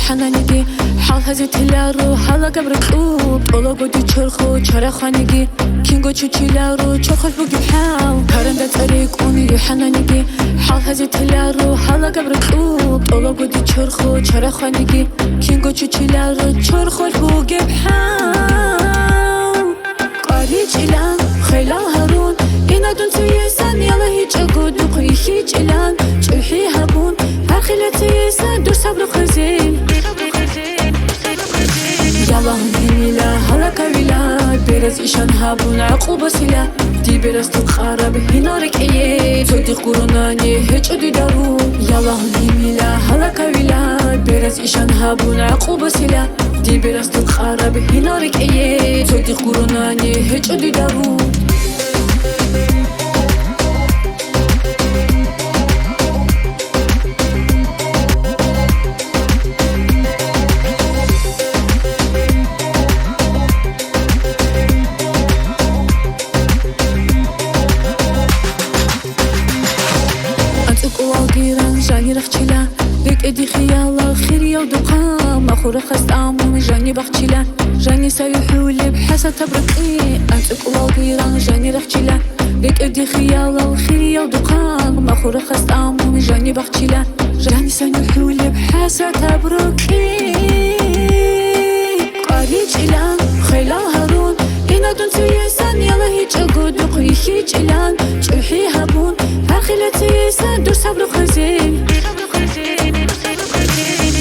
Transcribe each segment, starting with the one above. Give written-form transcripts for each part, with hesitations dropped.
حنانيجي حال هزت لارو حالا قبركو طولا قدي چرخو چرا خانيجي كينغو چوچي لارو چرخل بوگي بحاو كارندا طريقوني حنانيجي حال هزت لارو حالا قبركو طولا قدي چرخو چرا خانيجي كينغو چوچي لارو چرخل بوگي بحاو قاري چيلان خيلا هارون إنا دون تيسان يلا هيج أقود نقري هيج إلان جرحي هابون هاخلة تيسان دور صبر خزين يلا هنيلا هلا كويلا برز إشان هابون عقوبة سلا دي برز تتخرب هنارك إيه صدق قروناني هيج أدو دارو يلا هنيلا هلا كويلا برز إشان هابون عقوبة سلا دي برز تتخرب هنارك إيه صدق قروناني هيج أدو دارو جاني رخشلا ليك ادي خيالا خيري ودقام اخو خست امون جاني بخشلا جاني سيحول بحسن تبرقي انت قواغيران جاني رخشلا ليك ادي خيالا خيري ودقام اخو خست امون جاني بخشلا جاني سيحول بحسن تبرقي قاري جيلان خيلا هارون إنا دون تيسان يلا هيج أقود نقري هيج إلان جرحي هابون هاخلة تيسان دور صبر خزين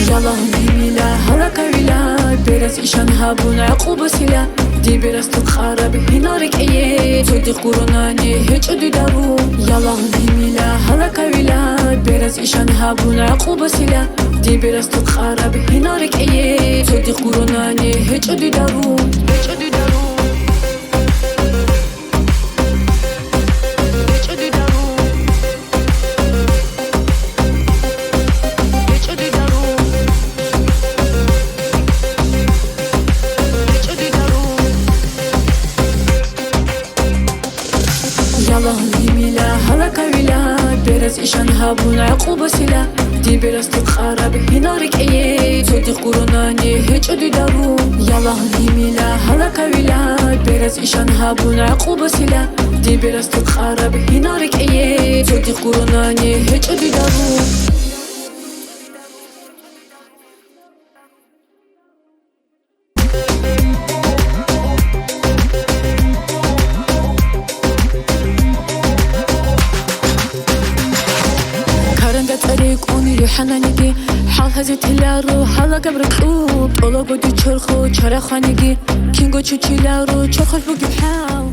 يلا هنيلا هلا كويلا برز إشان هابون عقوبة سلا دي برز تتخرب هنارك إيه صدق قروناني هيج أدو دارو يلا هنيلا هلا كويلا برز إشان هابون عقوبة سلا دي برز تتخرب هنارك إيه صدق قروناني هيج أدو دارو يلا هنيلا هلا كويلا برز إشان هابون عقوبة سلا دي برز تتخرب هنارك إيه صدق قروناني هيج أدو دارو يلا هنيلا هلا كويلا برز إشان هابون عقوبة سلا دي برز تتخرب هنارك إيه صدق قروناني هيج أدو دارو حنانيجي حال هزت لارو حالا قبركو طولا قدي چرخو چرا خانيجي كينغو چوچي لارو چرخل بوگي بحاو